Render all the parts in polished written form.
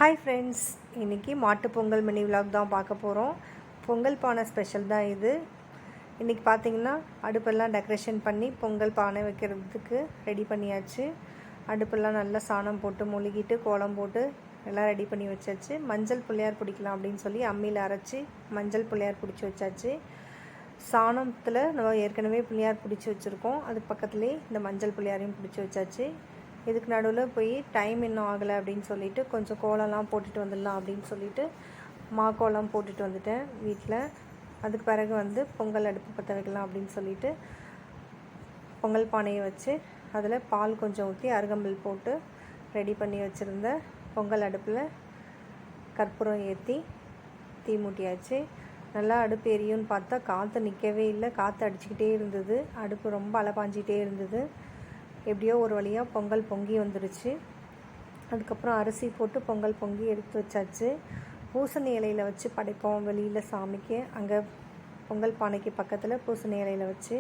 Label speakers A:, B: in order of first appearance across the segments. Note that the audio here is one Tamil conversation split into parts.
A: ஹாய் ஃப்ரெண்ட்ஸ், இன்றைக்கி மாட்டு பொங்கல் மினி விலாக் தான் பார்க்க போகிறோம். பொங்கல் பானை ஸ்பெஷல் தான் இது. இன்றைக்கி பார்த்திங்கன்னா அடுப்பெல்லாம் டெக்கரேஷன் பண்ணி பொங்கல் பானை வைக்கிறதுக்கு ரெடி பண்ணியாச்சு. அடுப்பெல்லாம் நல்லா சாணம் போட்டு மொழுகிட்டு கோலம் போட்டு எல்லாம் ரெடி பண்ணி வச்சாச்சு. மஞ்சள் புள்ளையார் பிடிக்கலாம் அப்படின்னு சொல்லி அம்மியில் அரைச்சி மஞ்சள் புள்ளையார் பிடிச்சி வச்சாச்சு. சாணத்தில் நம்ம ஏற்கனவே புள்ளையார் பிடிச்சி வச்சுருக்கோம். அதுக்கு பக்கத்துலேயே இந்த மஞ்சள் புள்ளையாரையும் பிடிச்சி வச்சாச்சு. இதுக்கு நடுவில் போய் டைம் இன்னும் ஆகலை அப்படின்னு சொல்லிட்டு கொஞ்சம் கோலம்லாம் போட்டுட்டு வந்துடலாம் அப்படின்னு சொல்லிட்டு கோலம் போட்டுட்டு வந்துட்டேன் வீட்டில். அதுக்கு பிறகு பொங்கல் அடுப்பு பற்ற வைக்கலாம் அப்படின்னு சொல்லிட்டு பொங்கல் பானையை வச்சு அதில் பால் கொஞ்சம் ஊற்றி அருகம்புல் போட்டு ரெடி பண்ணி வச்சுருந்த பொங்கல் அடுப்பில் கற்பூரம் ஏற்றி தீ மூட்டியாச்சு. நல்லா அடுப்பு எரியும்னு பார்த்தா காற்று நிற்கவே இல்லை. காற்று அடிச்சுக்கிட்டே இருந்தது. அடுப்பு ரொம்ப அலப்பாஞ்சிக்கிட்டே இருந்தது. எப்படியோ ஒரு வழியாக பொங்கல் பொங்கி வந்துடுச்சு. அதுக்கப்புறம் அரிசி போட்டு பொங்கல் பொங்கி எடுத்து வச்சாச்சு. பூசணி இலையில் வச்சு படைப்போம் வெளியில் சாமிக்கு. அங்கே பொங்கல் பானைக்கு பக்கத்தில் பூசணி இலையில் வச்சு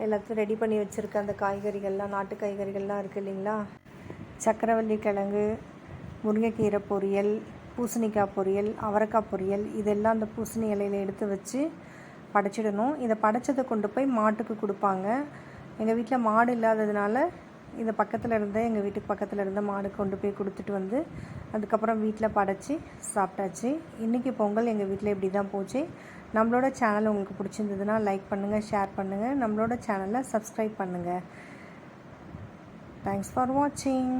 A: எல்லாத்தையும் ரெடி பண்ணி வச்சுருக்க அந்த காய்கறிகள்லாம், நாட்டு காய்கறிகள்லாம் இருக்குது இல்லைங்களா, சக்கரவள்ளி கிழங்கு, முருங்கைக்கீரை பொரியல், பூசணிக்காய் பொரியல், அவரைக்காய் பொரியல், இதெல்லாம் அந்த பூசணி இலையில் எடுத்து வச்சு படைச்சிடணும். இதை படைச்சதை கொண்டு போய் மாட்டுக்கு கொடுப்பாங்க. எங்கள் வீட்டில் மாடு இல்லாததுனால இந்த பக்கத்தில் இருந்த எங்கள் வீட்டுக்கு பக்கத்தில் இருந்த மாடு கொண்டு போய் கொடுத்துட்டு அதுக்கப்புறம் வீட்டில் படைச்சி சாப்பிட்டாச்சு. இன்றைக்கி பொங்கல் எங்கள் வீட்டில் இப்படி தான் போச்சு. நம்மளோட சேனல் உங்களுக்கு பிடிச்சிருந்ததுன்னா லைக் பண்ணுங்கள், ஷேர் பண்ணுங்கள், நம்மளோட சேனலை சப்ஸ்கிரைப் பண்ணுங்கள். தேங்க்ஸ் ஃபார் வாட்சிங்.